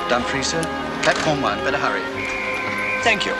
Dumfries, sir. Platform 1, better hurry. Thank you.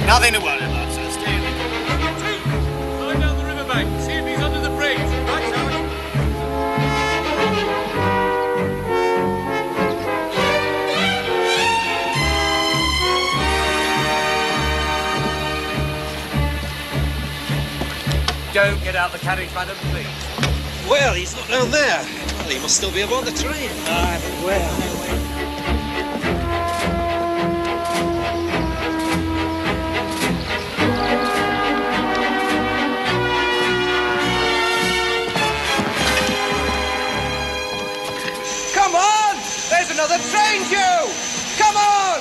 Nothing to worry about, sir. Stay in the Climb down the riverbank. See if he's under the bridge. Right, Alex? Don't get out the carriage, madam, please. Well, he's not down there. Well, he must still be aboard the train. Ah, but where? Come on! There's another train due! Come on!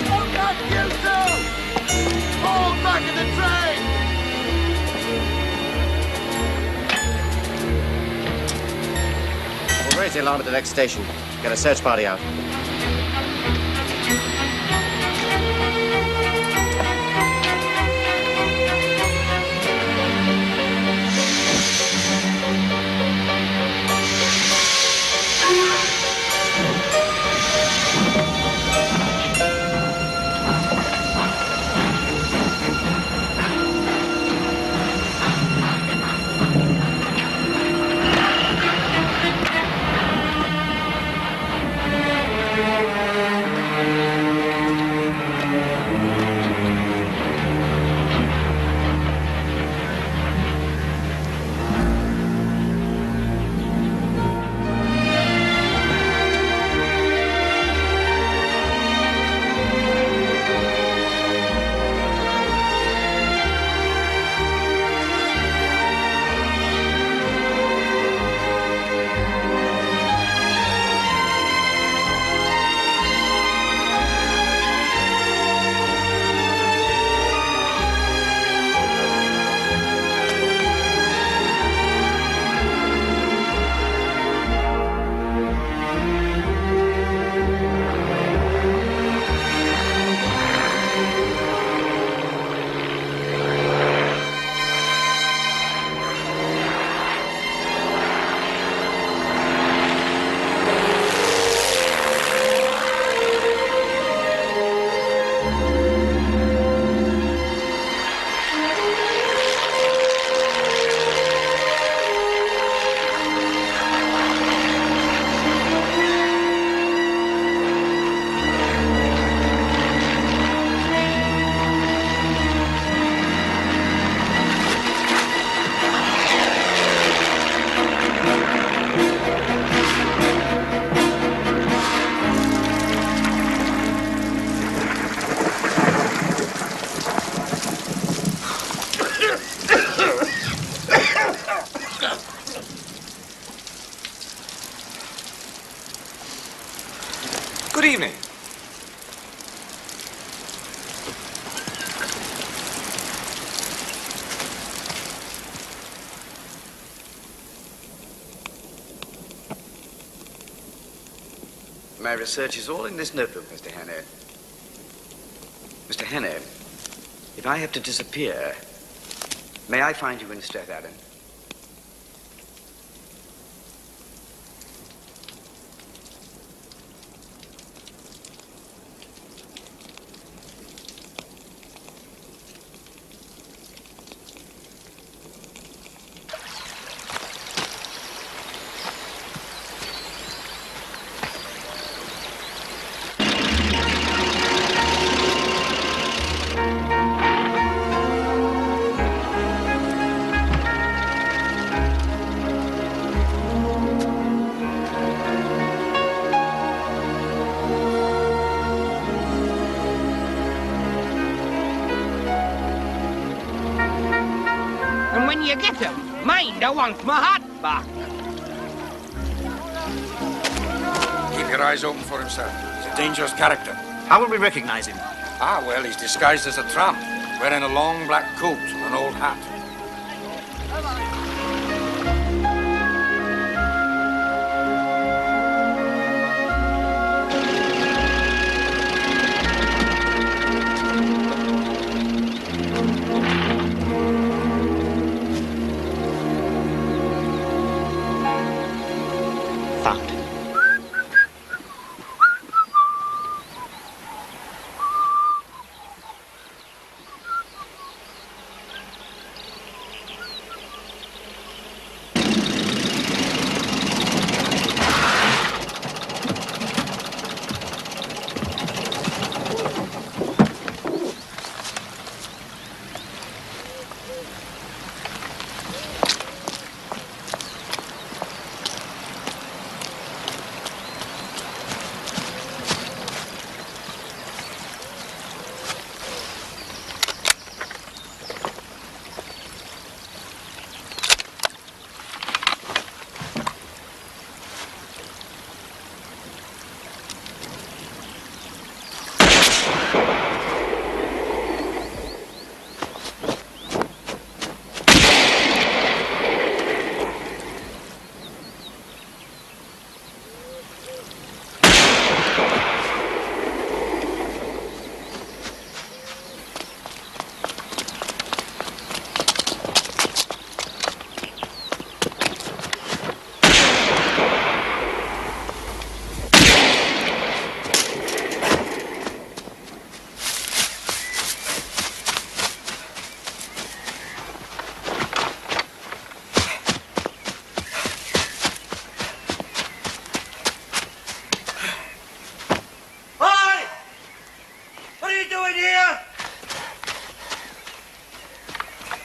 Hold back, you two! Hold back in the train! We'll raise the alarm at the next station. Get a search party out. My research is all in this notebook, Mr. Hannay. Mr. Hannay, if I have to disappear, may I find you in Strathallan? And when you get 'em, mind, I want my hat back. Keep your eyes open for him, sir. He's a dangerous character. How will we recognize him? Ah, well, he's disguised as a tramp, wearing a long black coat and an old hat. Found.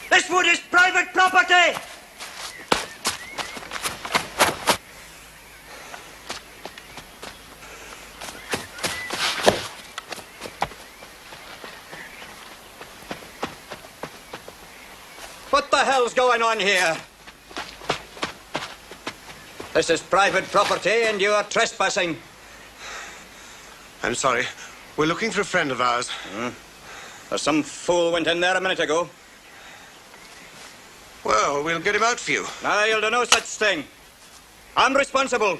This wood is private property! What the hell's going on here? This is private property and you are trespassing. I'm sorry. We're looking for a friend of ours. Some fool went in there a minute ago. Well, we'll get him out for you. No, you'll do no such thing. I'm responsible.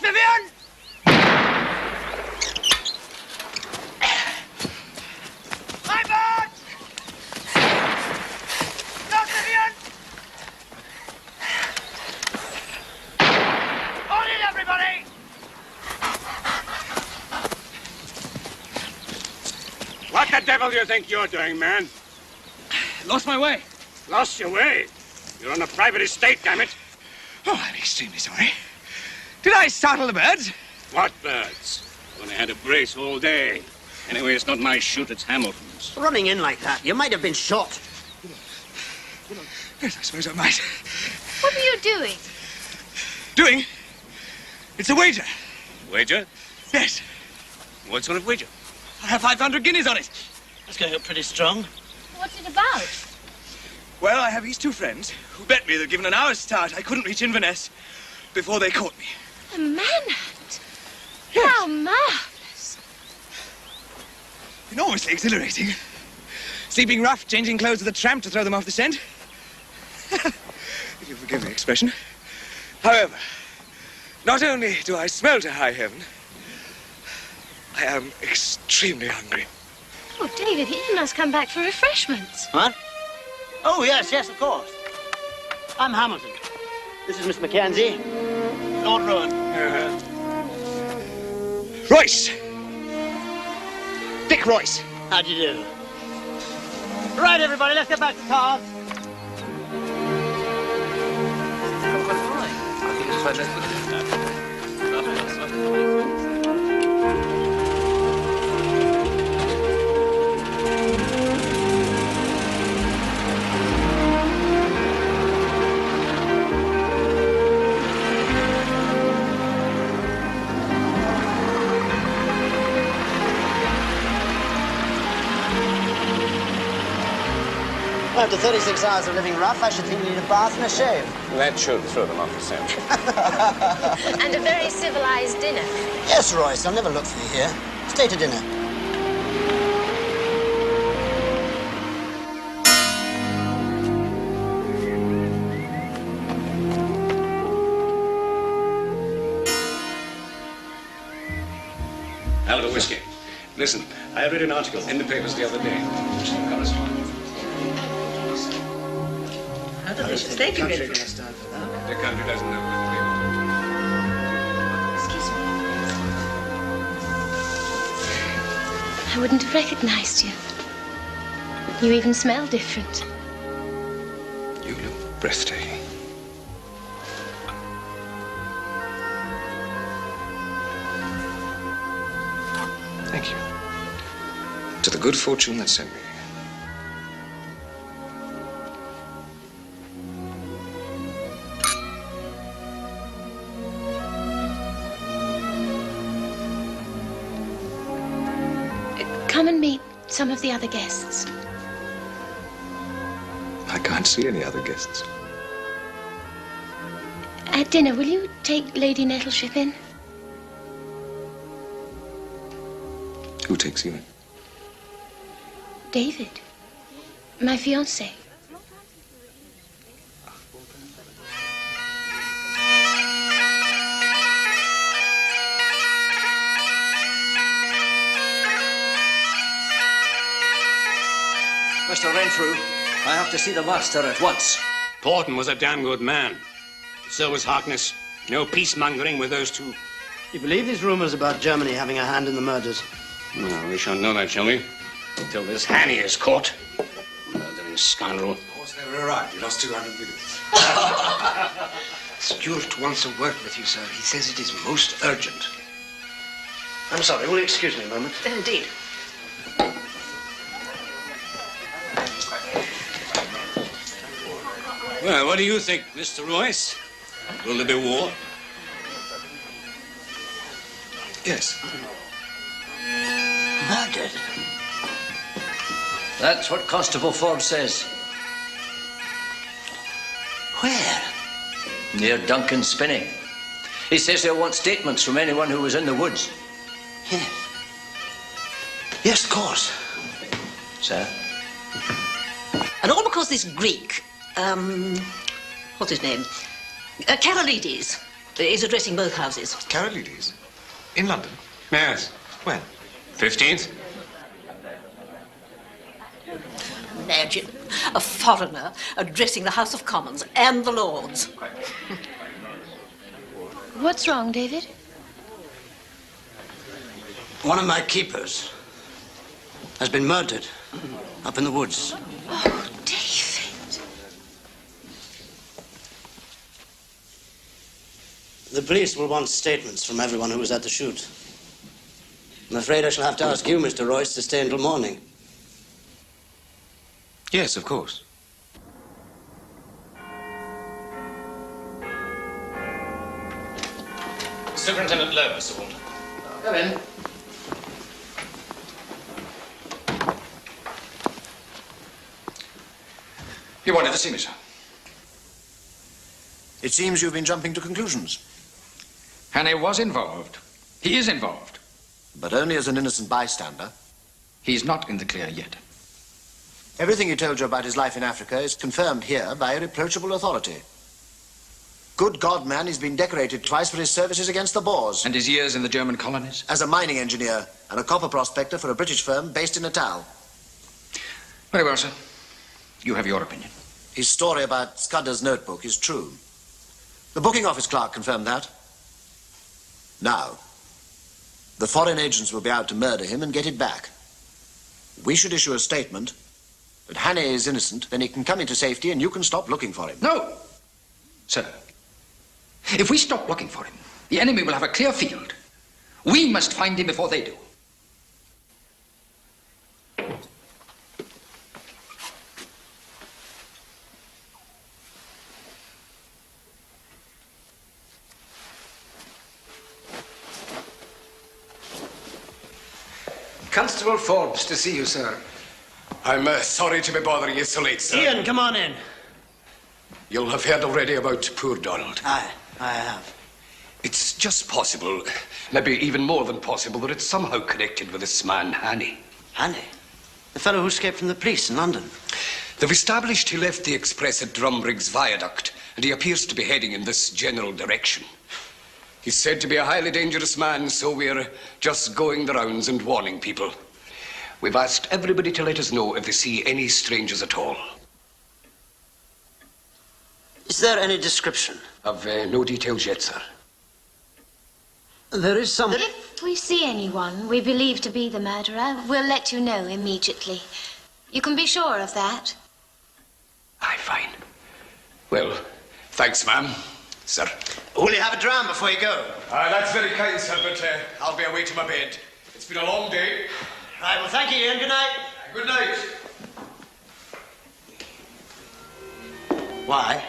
Vivian! My boat! Not Vivian! Hold it, everybody! What the devil do you think you're doing, man? Lost my way. Lost your way? You're on a private estate, damn it. Oh, I'm extremely sorry. Did I startle the birds? What birds? Only had a brace all day. Anyway, it's not my shoot, it's Hamilton's. Running in like that, you might have been shot. Yes, I suppose I might. What are you doing? Doing? It's a wager. Wager? Yes. What sort of wager? I have 500 guineas on it. That's going up pretty strong. What's it about? Well, I have these two friends who bet me that given an hour's start, I couldn't reach Inverness before they caught me. A manhunt? Yes. How marvellous. Enormously exhilarating. Sleeping rough, changing clothes with a tramp to throw them off the scent. If you forgive the expression. However, not only do I smell to high heaven, I am extremely hungry. Oh, David, you must come back for refreshments. What? Oh, yes, of course. I'm Hamilton. This is Miss Mackenzie. Lord Rowan. Royce! Dick Royce. How do you do? Right, everybody, let's get back to cars. After 36 hours of living rough, I should think you need a bath and a shave. That should throw them off the scent. And a very civilized dinner. Yes, Royce, I'll never look for you here. Stay to dinner. Hell of a whiskey. Listen, I read an article in the papers the other day. Correspondent. How delicious. Thank you, Richard. The country doesn't know what Excuse me. I wouldn't have recognized you. You even smell different. You look breathtaking. Thank you. To the good fortune that sent me. Come and meet some of the other guests. I can't see any other guests. At dinner, will you take Lady Nettleship in? Who takes you in? David, my fiancé. Mr. Renfrew, I have to see the master at once. Porton was a damn good man. So was Harkness. No peacemongering with those two. You believe these rumors about Germany having a hand in the murders? Well, we shan't know that, shall we? Until this Hanny is caught. Murdering scoundrel. Of course, they were arrived. You lost 200 million. Stuart wants a word with you, sir. He says it is most urgent. I'm sorry, will you excuse me a moment? Indeed. Well, what do you think, Mr. Royce? Will there be war? Yes. Murdered? That's what Constable Forbes says. Where? Near Duncan's Spinney. He says he'll want statements from anyone who was in the woods. Yes. Yes, of course. Sir? And all because this Greek, what's his name? Karolides is addressing both houses. Karolides? In London? Yes. When? 15th? Imagine a foreigner addressing the House of Commons and the Lords. What's wrong, David? One of my keepers has been murdered up in the woods. Oh, David. The police will want statements from everyone who was at the shoot. I'm afraid I shall have to ask you, Mr. Royce, to stay until morning. Yes, of course. Superintendent Lowe, Mr. Walter. Come in. You wanted to see me, sir? It seems you've been jumping to conclusions. Hannay was involved. He is involved. But only as an innocent bystander. He's not in the clear yet. Everything he told you about his life in Africa is confirmed here by irreproachable authority. Good God, man, he's been decorated twice for his services against the Boers. And his years in the German colonies? As a mining engineer and a copper prospector for a British firm based in Natal. Very well, sir. You have your opinion. His story about Scudder's notebook is true. The booking office clerk confirmed that. Now, the foreign agents will be out to murder him and get it back. We should issue a statement that Hannay is innocent, then he can come into safety and you can stop looking for him. No, sir. If we stop looking for him, the enemy will have a clear field. We must find him before they do. Constable Forbes to see you, sir. I'm sorry to be bothering you so late, sir. Ian, come on in. You'll have heard already about poor Donald. Aye, I have. It's just possible, maybe even more than possible, that it's somehow connected with this man, Hannay. Hannay? The fellow who escaped from the police in London. They've established he left the express at Drumbriggs Viaduct, and he appears to be heading in this general direction. He's said to be a highly dangerous man, so we're just going the rounds and warning people. We've asked everybody to let us know if they see any strangers at all. Is there any description? I've no details yet, sir. There is some... If we see anyone we believe to be the murderer, we'll let you know immediately. You can be sure of that. Aye, fine. Well, thanks, ma'am. Sir. Will you have a dram before you go? That's very kind, sir, but I'll be away to my bed. It's been a long day. Right, well, thank you, Ian. Good night. Good night. Why?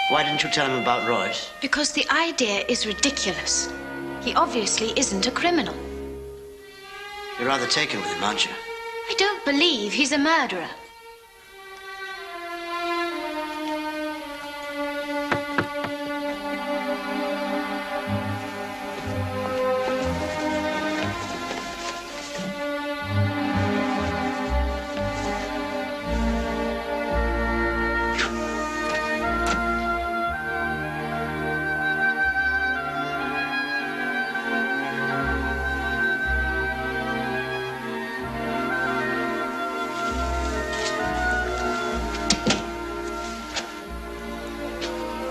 Why didn't you tell him about Royce? Because the idea is ridiculous. He obviously isn't a criminal. You're rather taken with him, aren't you? I don't believe he's a murderer.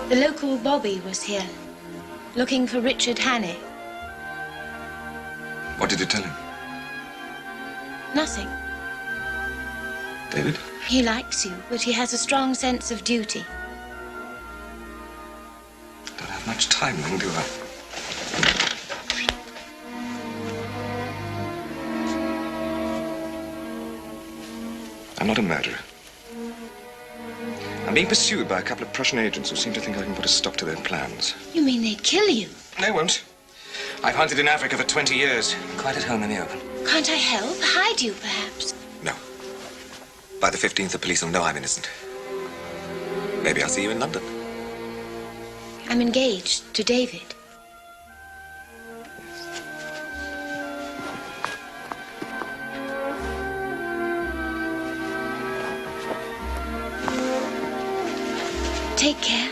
The local Bobby was here, looking for Richard Hannay. What did you tell him? Nothing. David? He likes you, but he has a strong sense of duty. Don't have much time then, do I? I'm not a murderer. I'm being pursued by a couple of Prussian agents who seem to think I can put a stop to their plans. You mean they'd kill you? They won't. I've hunted in Africa for 20 years. I'm quite at home in the open. Can't I help? Hide you, perhaps? No. By the 15th, the police will know I'm innocent. Maybe I'll see you in London. I'm engaged to David. Take care.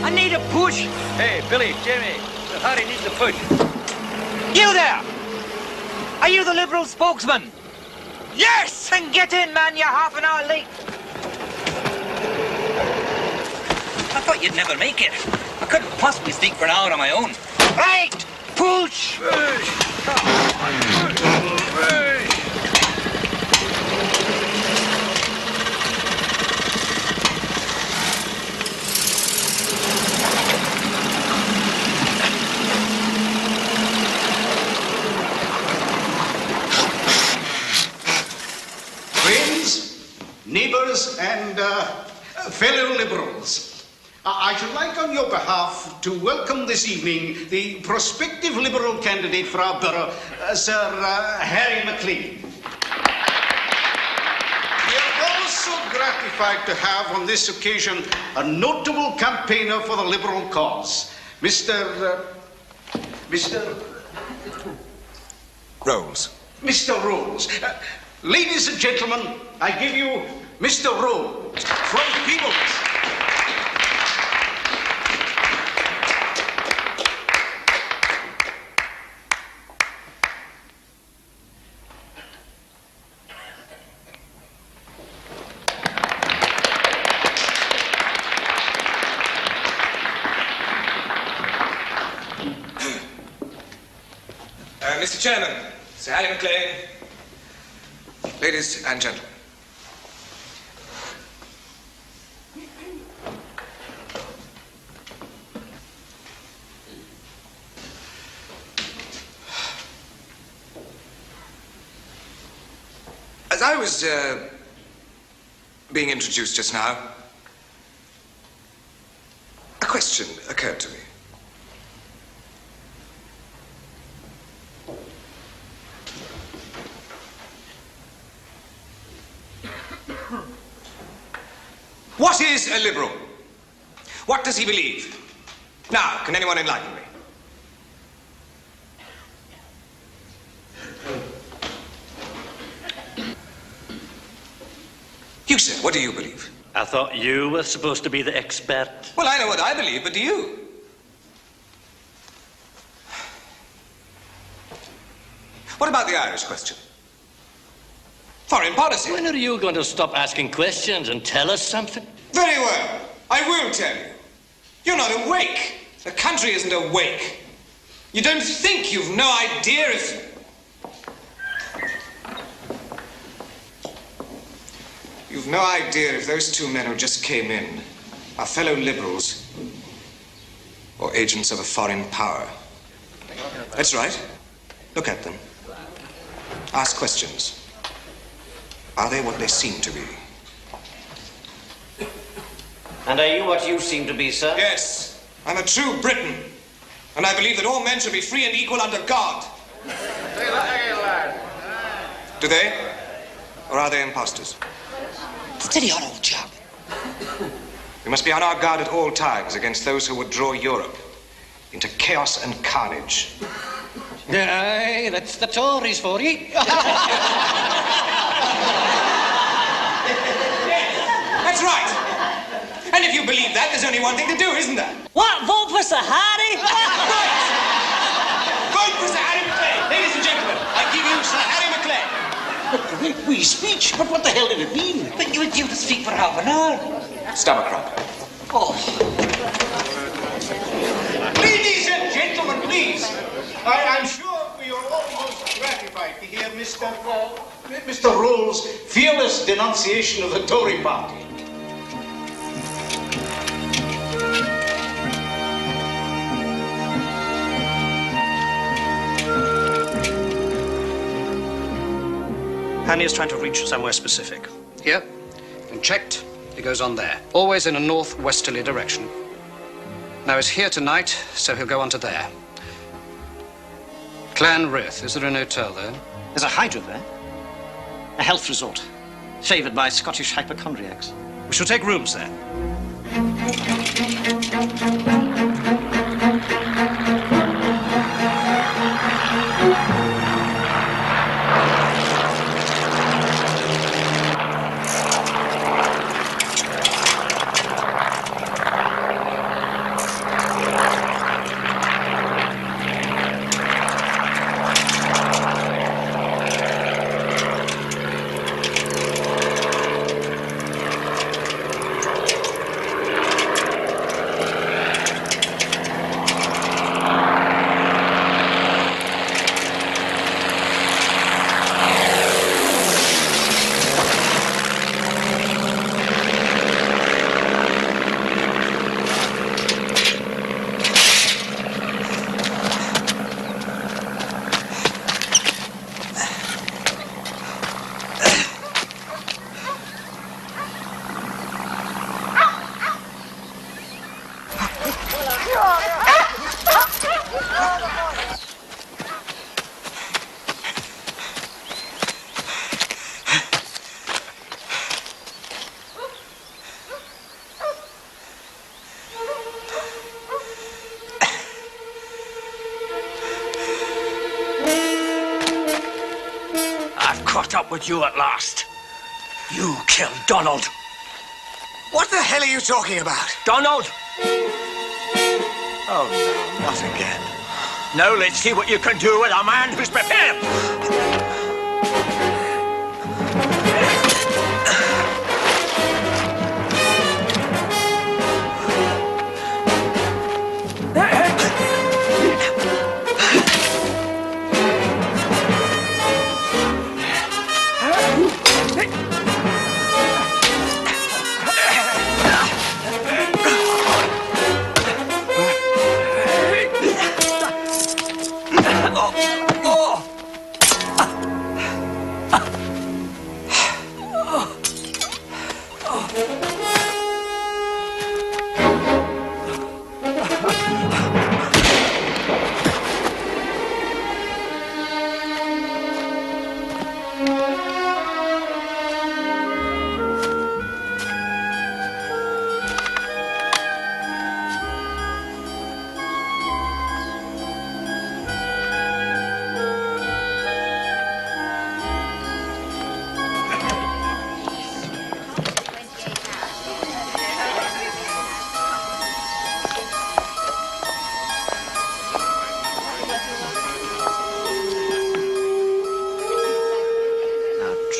I need a push. Hey, Billy, Jamie, Sir Harry needs a push. You there! Are you the Liberal spokesman? Yes! Then get in, man. You're half an hour late. I thought you'd never make it. I couldn't possibly speak for an hour on my own. Right! Push! Friends, neighbours, and fellow Liberals, I should like on your behalf to welcome this evening the prospective Liberal candidate for our borough, Sir Harry Maclean. We are also gratified to have on this occasion a notable campaigner for the Liberal cause, Mr. Rolls. Mr. Rolls. Ladies and gentlemen, I give you Mr. Rolls from Peebles. Mr. Chairman, Sir Harry Maclean, ladies and gentlemen. As I was being introduced just now, a question occurred to me. What is a Liberal? What does he believe? Now, can anyone enlighten me? You, sir, what do you believe? I thought you were supposed to be the expert. Well, I know what I believe, but do you? What about the Irish question? Foreign policy. When are you going to stop asking questions and tell us something? Very well. I will tell you. You're not awake. The country isn't awake. You don't think you've no idea if... You've no idea if those two men who just came in are fellow Liberals or agents of a foreign power. That's right. Look at them. Ask questions. Are they what they seem to be? And are you what you seem to be, sir? Yes. I'm a true Briton. And I believe that all men should be free and equal under God. Do they? Or are they imposters? Steady on, old chap. We must be on our guard at all times against those who would draw Europe into chaos and carnage. Aye, that's the Tories for you. That's right. And if you believe that, there's only one thing to do, isn't there? What? Vote for Sir Harry? Right. Vote for Sir Harry Maclean. Ladies and gentlemen, I give you Sir Harry Maclean. Great wee speech, but what the hell did it mean? But you were due to speak for half an hour. Stomach cramp. Oh. Mr. Rolls' fearless denunciation of the Tory party. Hanny is trying to reach somewhere specific. Here, and checked, he goes on there. Always in a northwesterly direction. Now he's here tonight, so he'll go on to there. Clanrith, is there an hotel there? There's a hydro there. A health resort. Favoured by Scottish hypochondriacs. We shall take rooms there. Caught up with you at last. You killed Donald. What the hell are you talking about? Donald! Oh, no, not again. Now let's see what you can do with a man who's prepared.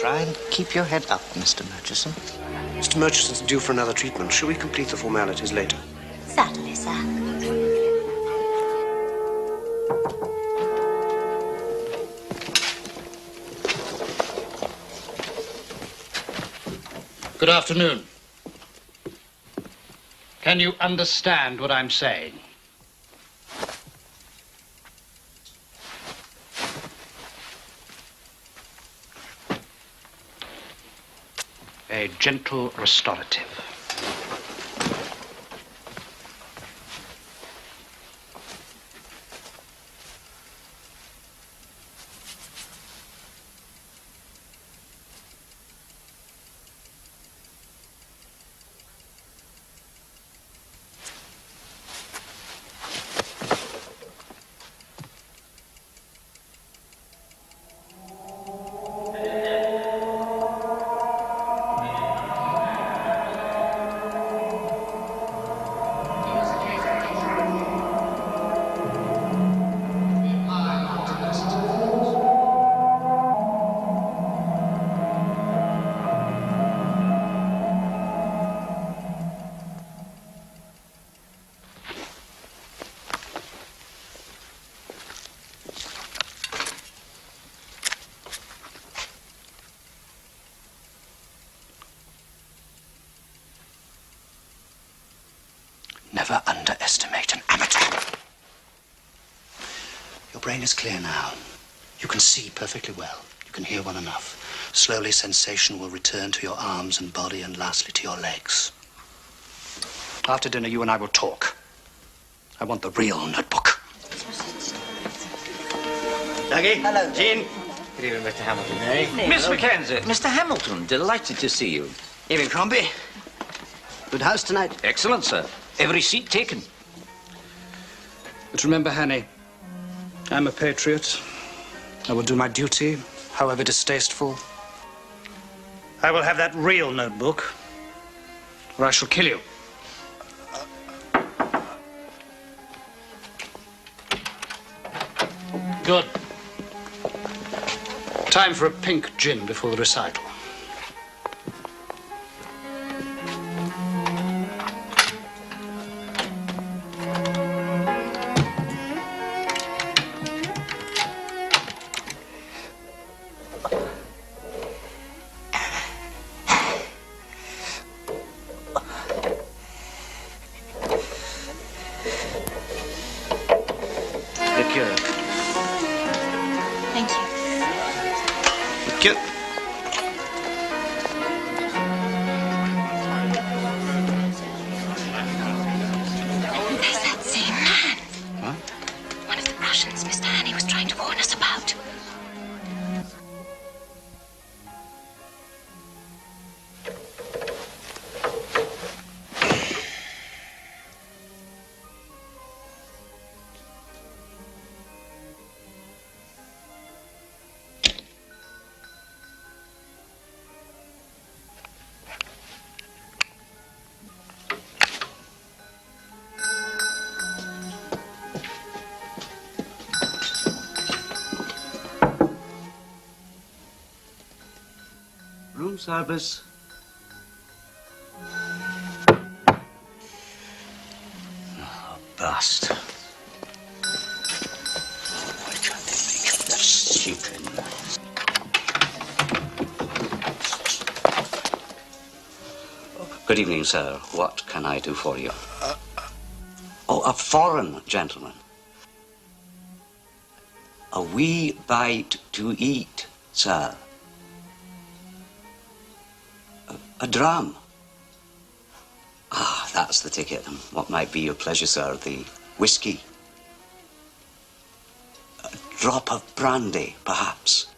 Try and keep your head up, Mr. Murchison. Mr. Murchison's due for another treatment. Shall we complete the formalities later? Certainly, sir. Good afternoon. Can you understand what I'm saying? A gentle restorative. Never underestimate an amateur. Your brain is clear now. You can see perfectly well. You can hear well enough. Slowly, sensation will return to your arms and body, and lastly to your legs. After dinner, you and I will talk. I want the real notebook. Dougie. Hello, Jean. Good evening, Mr. Hamilton. Miss Mackenzie. Mr. Hamilton, delighted to see you. Evening, Crombie. Good house tonight. Excellent, sir. Every seat taken. But remember, Hanny, I'm a patriot. I will do my duty, however distasteful. I will have that real notebook, or I shall kill you. Good. Time for a pink gin before the recital. Thank you. Thank you. There's that same man. Huh? One of the Russians Mr. Hanny was trying to warn us about. Room service. Oh, bust. Why can't they make up their stupid minds? Good evening, sir. What can I do for you? Oh, a foreign gentleman. A wee bite to eat, sir. A dram. Ah, that's the ticket. And what might be your pleasure, sir? The whiskey? A drop of brandy, perhaps?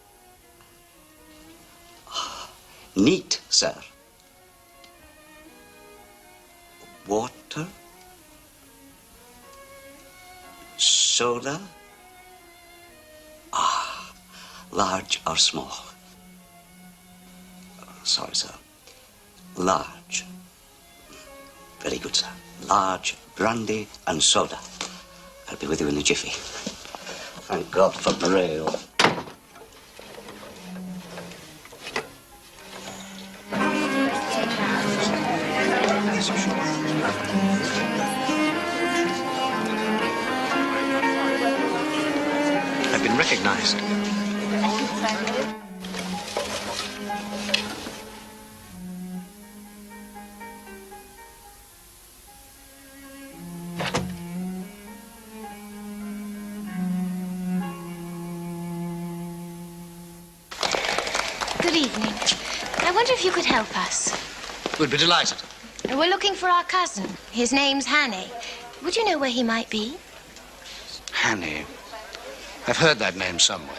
Ah, neat, sir. Water? Soda? Ah, large or small? Sorry, sir. Large. Very good, sir. Large brandy and soda. I'll be with you in a jiffy. Thank God for the rail. I've been recognized. Good evening. I wonder if you could help us. We'd be delighted. We're looking for our cousin. His name's Hanny. Would you know where he might be? Hanny. I've heard that name somewhere.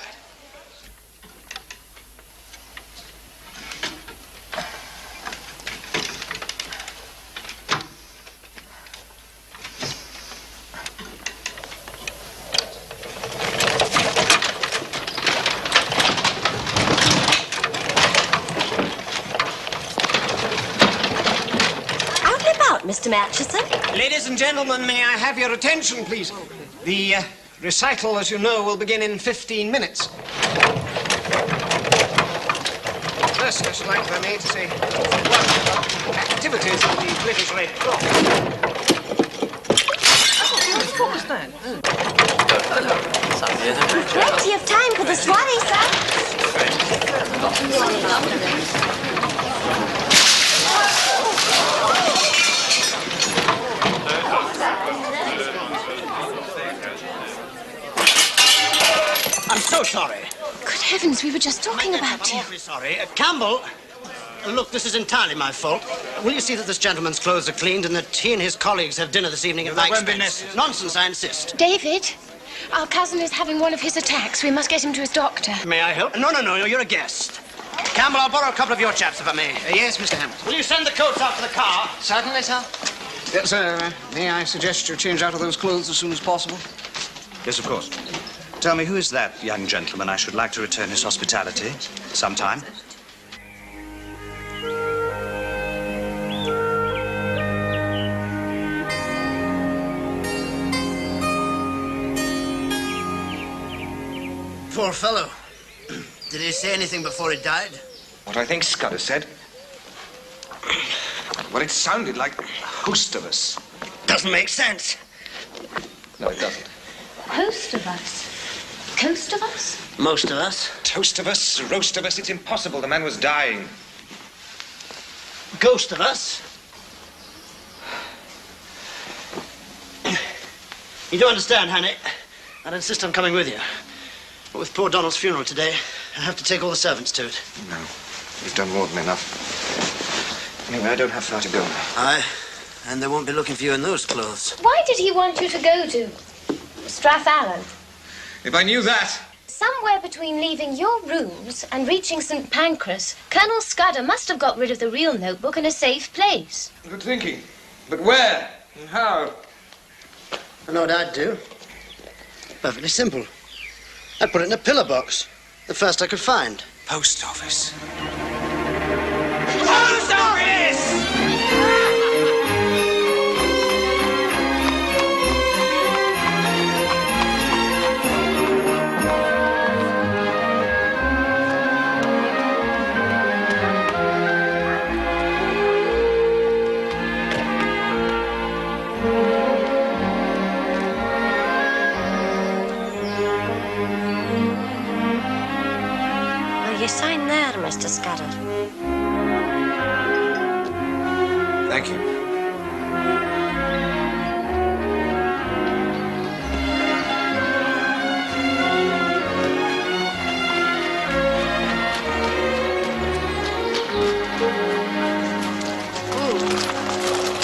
Mr. Matchison. Ladies and gentlemen, may I have your attention, please? The recital, as you know, will begin in 15 minutes. First, I should like for me to say a word about activities of the British Red Cross. Plenty of time for the swanny, sir. so sorry. Good heavens, we were just talking about you. I'm awfully sorry. Campbell, look, this is entirely my fault. Will you see that this gentleman's clothes are cleaned and that he and his colleagues have dinner this evening at my expense? Nonsense, I insist. David, our cousin is having one of his attacks. We must get him to his doctor. May I help? No, you're a guest. Campbell, I'll borrow a couple of your chaps if I may. Yes, Mr. Hamilton. Will you send the coats out to the car? Certainly, sir. Yes, sir. May I suggest you change out of those clothes as soon as possible? Yes, of course. Tell me, who is that young gentleman? I should like to return his hospitality sometime. Poor fellow. Did he say anything before he died? What I think Scudder said. Well, it sounded like a host of us. Doesn't make sense. No, it doesn't. Host of us? Coast of us? Most of us. Toast of us, roast of us, it's impossible. The man was dying. Ghost of us? You do understand, Hannah? I'd insist on coming with you. But with poor Donald's funeral today, I have to take all the servants to it. No, you've done more than enough. Anyway, I don't have far to go now. Aye, and they won't be looking for you in those clothes. Why did he want you to go to Strathallan? If I knew that. Somewhere between leaving your rooms and reaching St. Pancras, Colonel Scudder must have got rid of the real notebook in a safe place. Good thinking. But where and how? I know what I'd do. Perfectly simple. I'd put it in a pillar box. The first I could find. Post office. Post office! Will you sign there, Mr. Scudder? Thank you.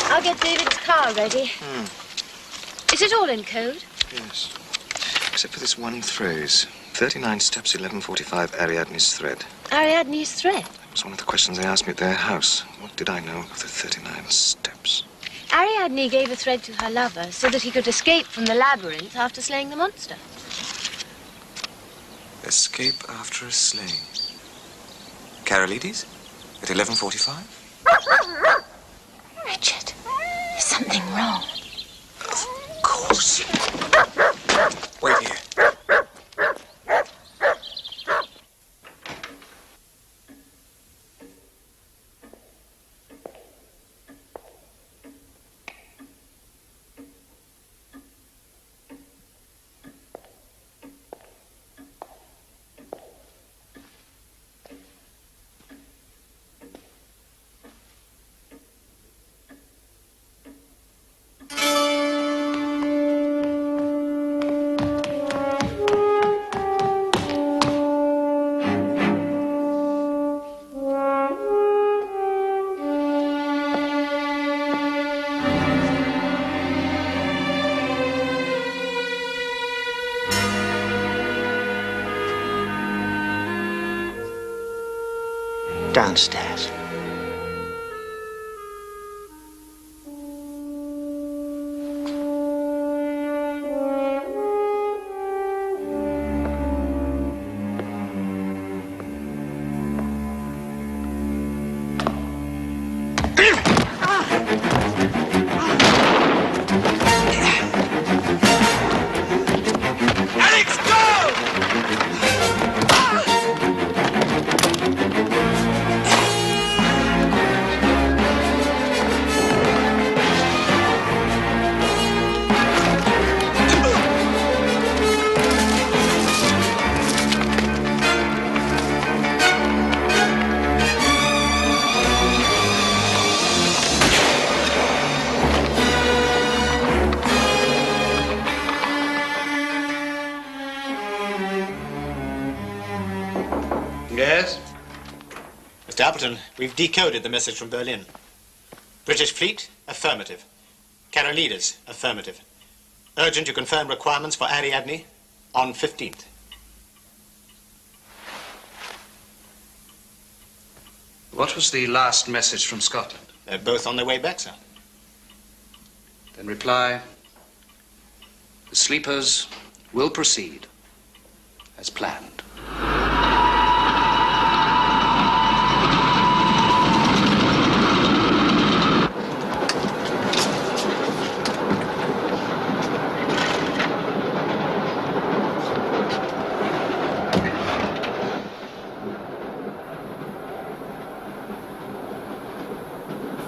I'll get David's car ready. Is it all in code? Yes. Except for this one phrase. 39 steps, 11:45 Ariadne's thread. Ariadne's thread. That was one of the questions they asked me at their house. What did I know of the 39 steps? Ariadne gave a thread to her lover so that he could escape from the labyrinth after slaying the monster. Escape after a slaying. Carolides? At 11:45? Richard, there's something wrong. Of course. Wait here. Downstairs. Alex, go! Mr. Appleton, we've decoded the message from Berlin. British fleet, affirmative. Carolides, affirmative. Urgent to confirm requirements for Ariadne on 15th. What was the last message from Scotland? They're both on their way back, sir. Then reply, the sleepers will proceed as planned.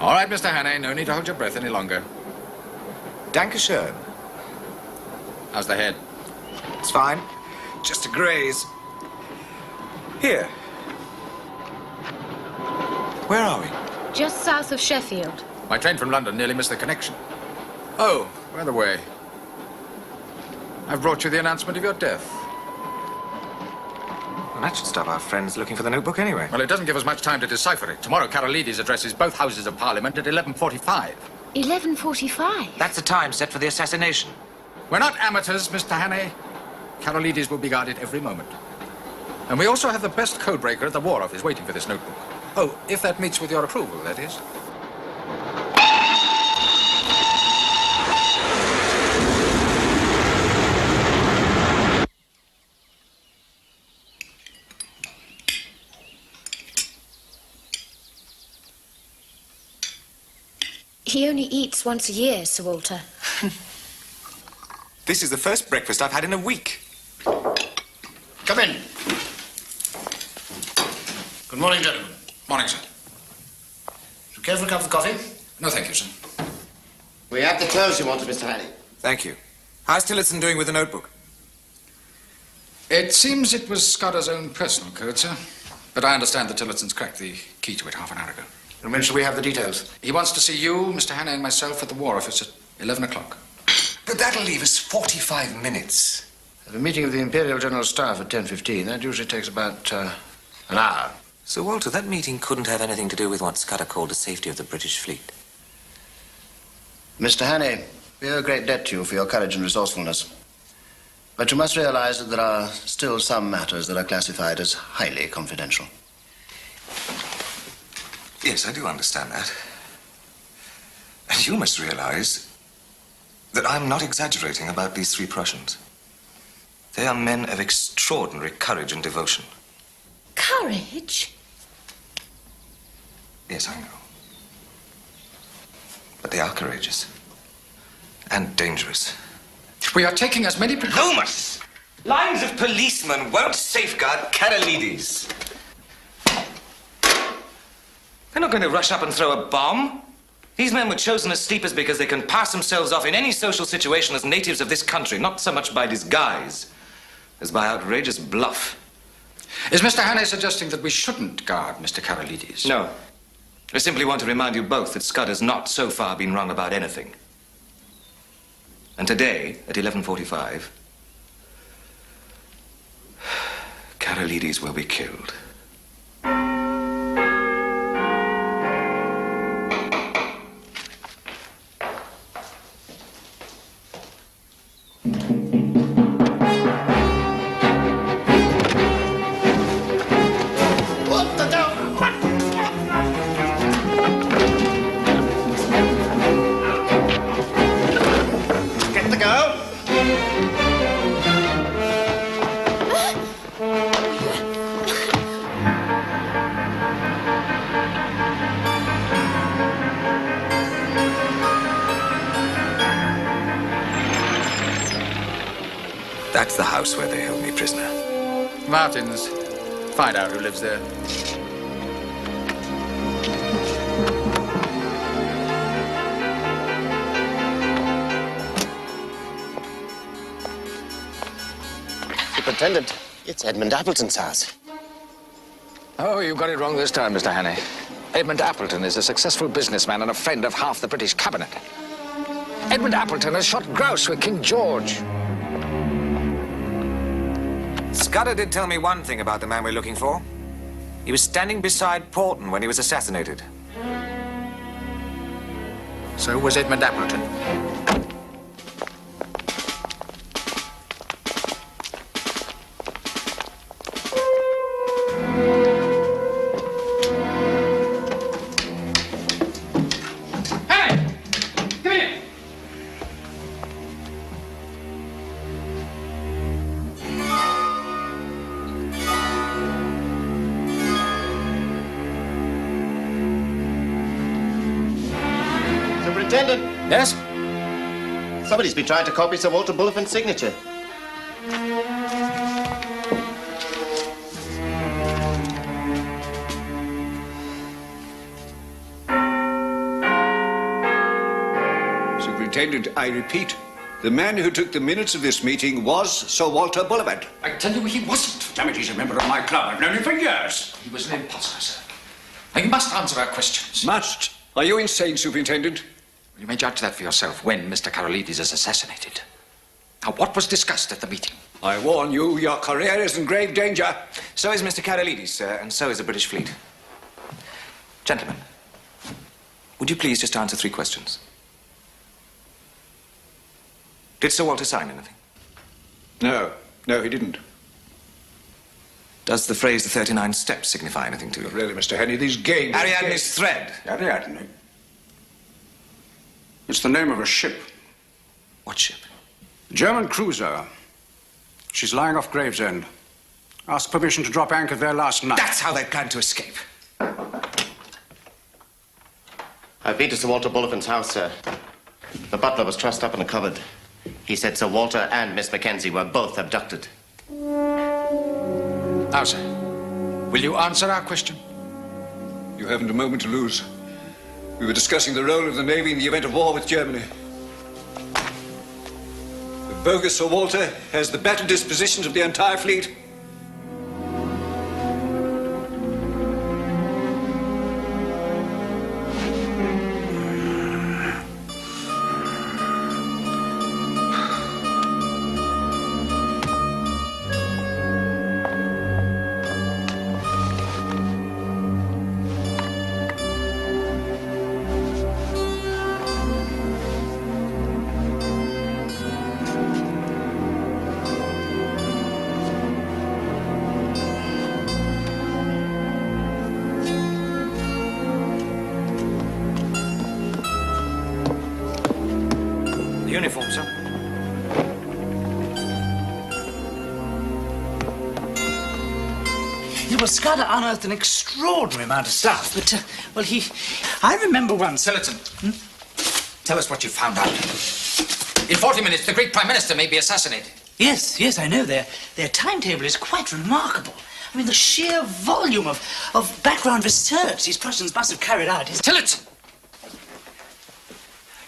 All right, Mr. Hannay, no need to hold your breath any longer. Dankeschön. How's the head? It's fine. Just a graze. Here. Where are we? Just south of Sheffield. My train from London nearly missed the connection. Oh, by the way, I've brought you the announcement of your death. Well, that should stop our friends looking for the notebook anyway. Well, it doesn't give us much time to decipher it. Tomorrow, Carolides addresses both Houses of Parliament at 11:45. 11:45? That's the time set for the assassination. We're not amateurs, Mr. Hannay. Carolides will be guarded every moment. And we also have the best codebreaker at the War Office waiting for this notebook. Oh, if that meets with your approval, that is. He only eats once a year, Sir Walter. This is the first breakfast I've had in a week. Come in. Good morning, gentlemen. Morning, sir. Do you care for a cup of coffee? No, thank you, sir. We have the clothes you wanted, Mr. Hannay. Thank you. How's Tillotson doing with the notebook? It seems it was Scudder's own personal code, sir. But I understand that Tillotson's cracked the key to it half an hour ago. And when shall we have the details? He wants to see you, Mr. Hannay, and myself at the War Office at 11 o'clock. But that'll leave us 45 minutes. The meeting of the Imperial General Staff at 10:15. That usually takes about an hour. Sir Walter, that meeting couldn't have anything to do with what Scudder called the safety of the British fleet. Mr. Hannay, we owe a great debt to you for your courage and resourcefulness. But you must realize that there are still some matters that are classified as highly confidential. Yes, I do understand that. And you must realize that I'm not exaggerating about these three Prussians. They are men of extraordinary courage and devotion. Courage? Yes, I know. But they are courageous. And dangerous. We are taking as many precautions. Loomis! Lines of policemen won't safeguard Carolides. They're not going to rush up and throw a bomb. These men were chosen as sleepers because they can pass themselves off in any social situation as natives of this country, not so much by disguise as by outrageous bluff. Is Mr. Hannay suggesting that we shouldn't guard Mr. Carolides? No. I simply want to remind you both that Scudder's not so far been wrong about anything. And today, at 11:45, Carolides will be killed. That's the house where they held me prisoner. Martins. Find out who lives there. Superintendent, it's Edmund Appleton's house. Oh, you got it wrong this time, Mr. Hannay. Edmund Appleton is a successful businessman and a friend of half the British cabinet. Edmund Appleton has shot grouse with King George. Scudder did tell me one thing about the man we're looking for. He was standing beside Porton when he was assassinated. So was Edmund Appleton. Superintendent! Yes? Somebody's been trying to copy Sir Walter Bullivan's signature. Superintendent, I repeat, the man who took the minutes of this meeting was Sir Walter Bullivant. I tell you he wasn't. Damn it, he's a member of my club. I've known him for years. He was an imposter, sir. Now, you must answer our questions. Must? Are you insane, Superintendent? You may judge that for yourself when Mr. Karolidis is assassinated. Now, what was discussed at the meeting? I warn you, your career is in grave danger. So is Mr. Karolidis, sir, and so is the British fleet. Gentlemen, would you please just answer 3 questions? Did Sir Walter sign anything? No, he didn't. Does the phrase the 39 steps signify anything to you? Really, Mr. Henry, these games... Ariadne's thread. Ariadne? It's the name of a ship. What ship? German cruiser. She's lying off Gravesend. Asked permission to drop anchor there last night. That's how they planned to escape. I've been to Sir Walter Bullivan's house, sir. The butler was trussed up in a cupboard. He said Sir Walter and Miss Mackenzie were both abducted. Now, sir, will you answer our question? You haven't a moment to lose. We were discussing the role of the Navy in the event of war with Germany. The bogus Sir Walter has the better dispositions of the entire fleet. Uniform, sir. Yeah, well, Scudder unearthed an extraordinary amount of stuff, but, well, I remember once... Tillotson, tell us what you found out. In 40 minutes, the Greek Prime Minister may be assassinated. Yes, I know. Their timetable is quite remarkable. I mean, the sheer volume of background research these Prussians must have carried out is... Tillotson!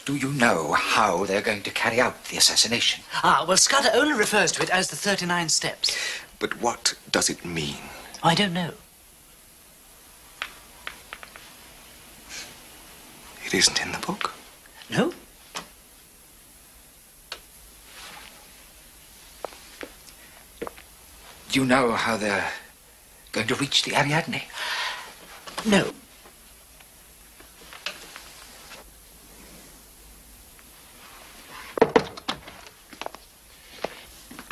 Do you know how they're going to carry out the assassination? Well, Scudder only refers to it as the 39 steps. But what does it mean? I don't know. It isn't in the book. No? Do you know how they're going to reach the Ariadne? No.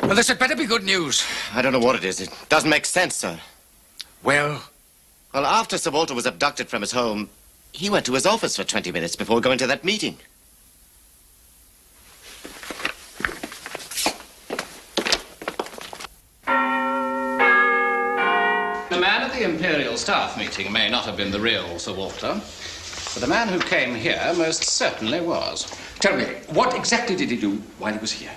Well, this had better be good news. I don't know what it is. It doesn't make sense, sir. Well? Well, after Sir Walter was abducted from his home, he went to his office for 20 minutes before going to that meeting. The man at the Imperial Staff meeting may not have been the real Sir Walter, but the man who came here most certainly was. Tell me, what exactly did he do while he was here?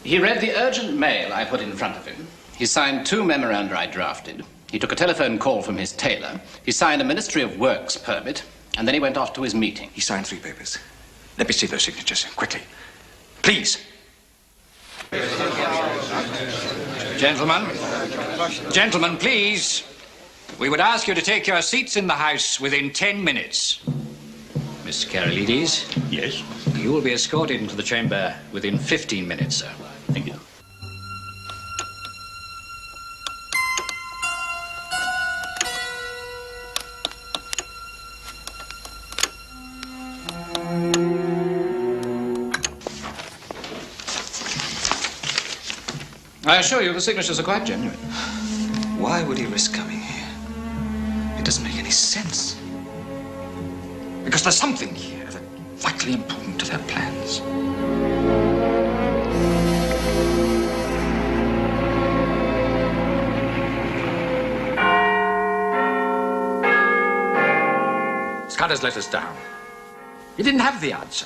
He read the urgent mail I put in front of him. He signed 2 memoranda I drafted. He took a telephone call from his tailor. He signed a Ministry of Works permit, and then he went off to his meeting. He signed 3 papers. Let me see those signatures, quickly. Please. Gentlemen, please. We would ask you to take your seats in the House within 10 minutes. Miss Karolidis? Yes? You will be escorted into the chamber within 15 minutes, sir. Thank you. I assure you the signatures are quite genuine. Why would he risk coming here? It doesn't make any sense. Because there's something here that's vitally important to their plans. Scudder's let us down. He didn't have the answer.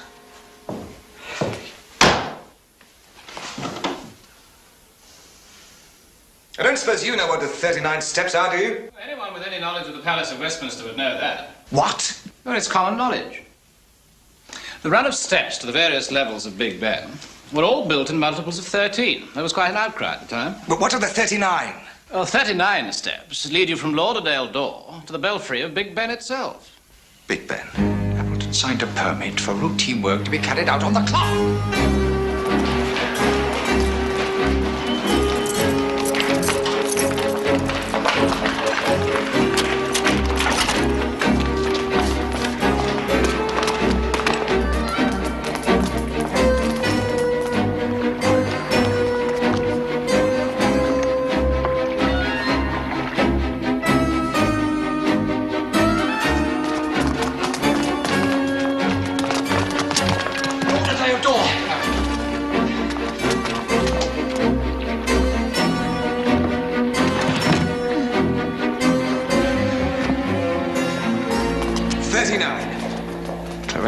I don't suppose you know what the 39 steps are, do you? Anyone with any knowledge of the Palace of Westminster would know that. What? Well, it's common knowledge. The run of steps to the various levels of Big Ben were all built in multiples of 13. There was quite an outcry at the time. But what are the 39? Well, 39 steps lead you from Lauderdale door to the belfry of Big Ben itself. Big Ben. Appleton signed a permit for routine work to be carried out on the clock.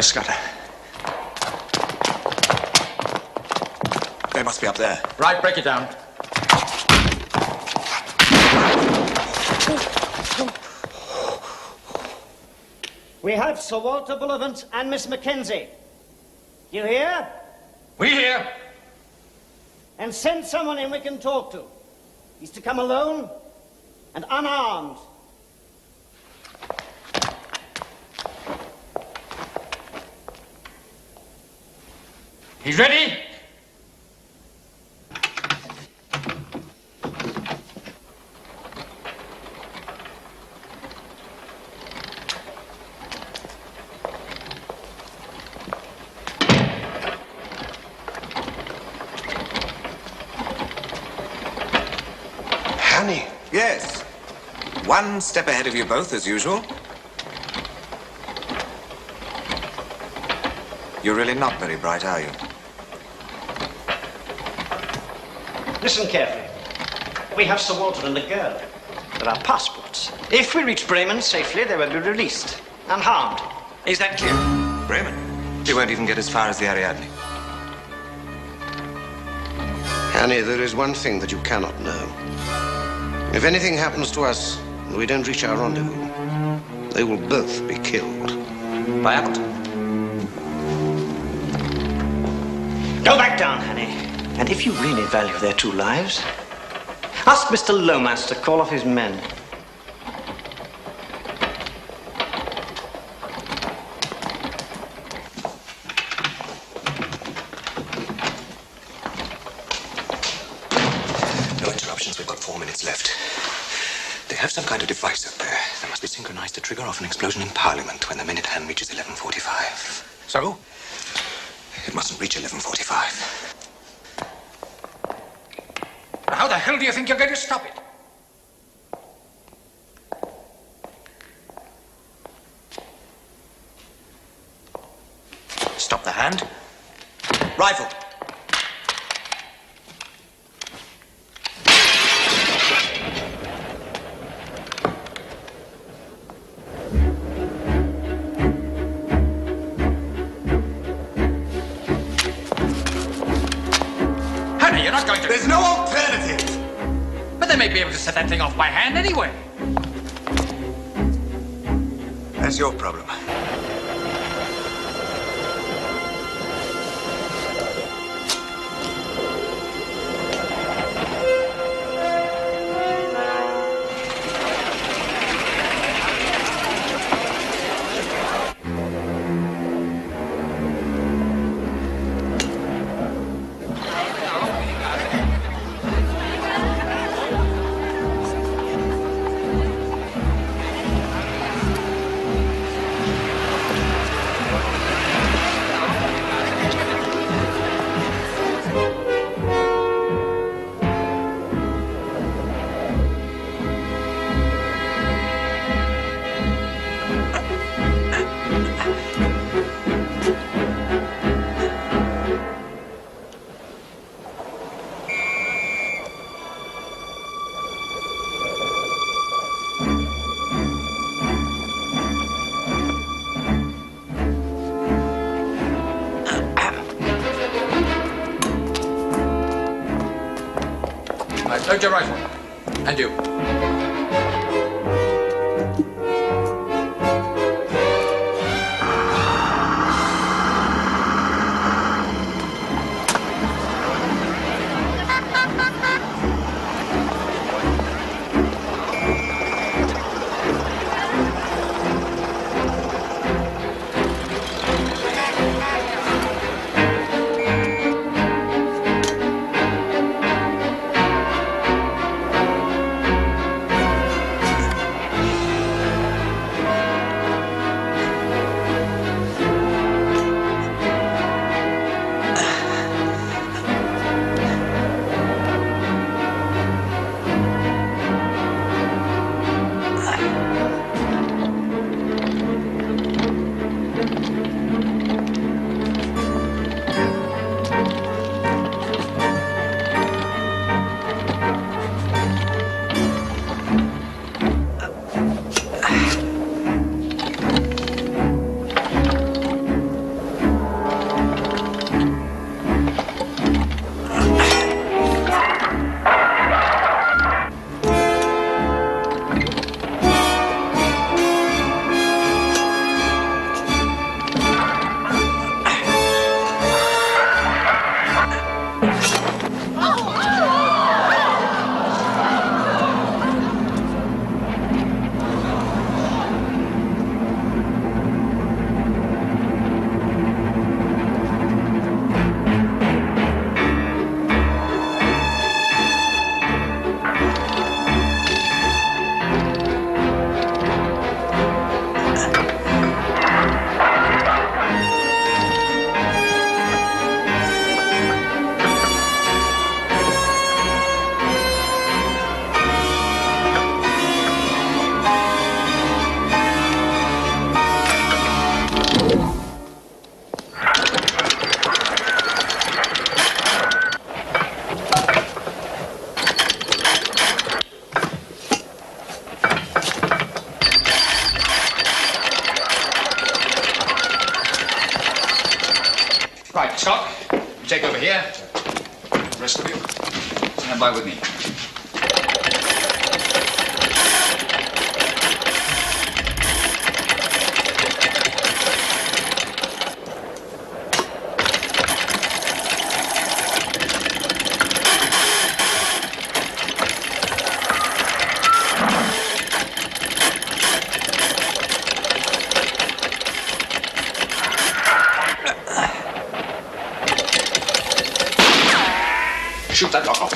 Scudder. They must be up there. Right, break it down. We have Sir Walter Bullivant and Miss Mackenzie. You hear? We hear. And send someone in we can talk to. He's to come alone and unarmed. He's ready? Hanny? Yes. One step ahead of you both, as usual. You're really not very bright, are you? Listen carefully. We have Sir Walter and the girl. There are passports. If we reach Bremen safely, they will be released, unharmed. Is that clear? Bremen? You won't even get as far as the Ariadne. Annie, there is one thing that you cannot know. If anything happens to us and we don't reach our rendezvous, they will both be killed. By Appleton. Go back down, Annie. And if you really value their two lives, ask Mr. Lomas to call off his men. No interruptions. We've got 4 minutes left. They have some kind of device up there that must be synchronized to trigger off an explosion in Parliament when the minute hand reaches 11:45. So? It mustn't reach 11:45. How the hell do you think you're going to stop it? Stop the hand. Rifle. Hannah, you're not going to... There's no alternative. But they may be able to set that thing off by hand anyway. That's your problem. right, load your rifle. And you. Right, Scott, you take over here. The rest of you, stand by with me. Shoot that lock off.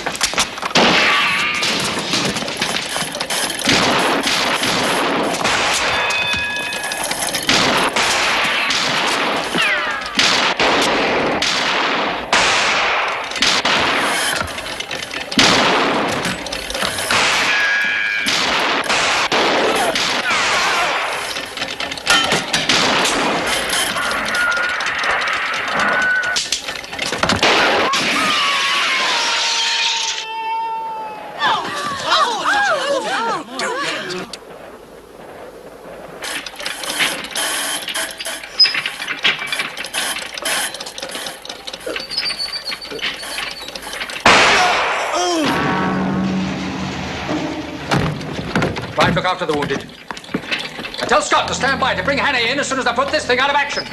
Right, look after the wounded. And tell Scott to stand by to bring Hannah in as soon as I put this thing out of action.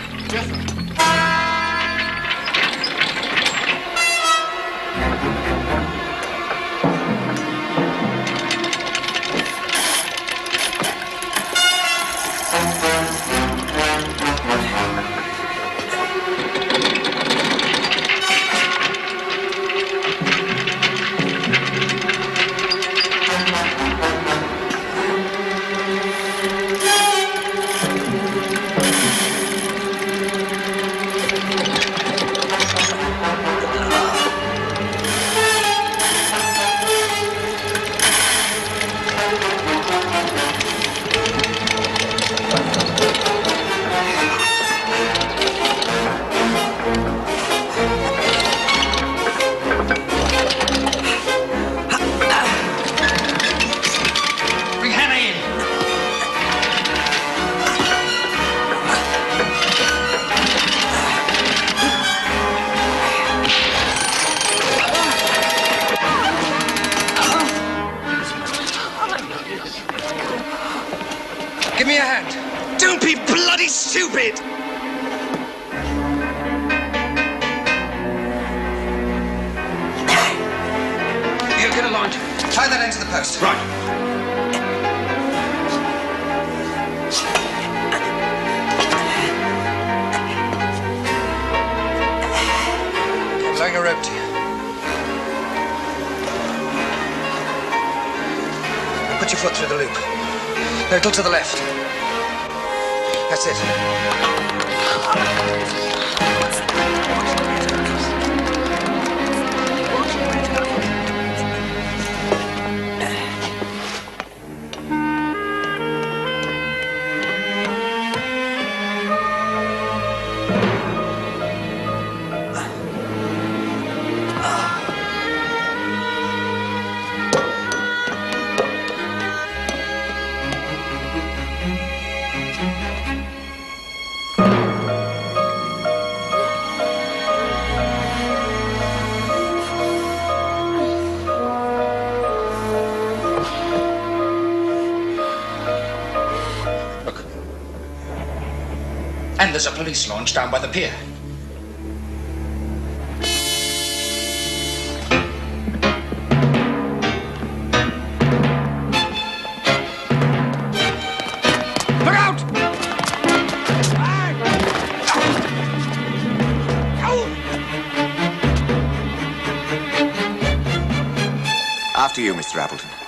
that end to the post. Right. I'm laying a rope to you. Put your foot through the loop. A little to the left. That's it. And there's a police launch down by the pier. Look out! After you, Mr. Appleton.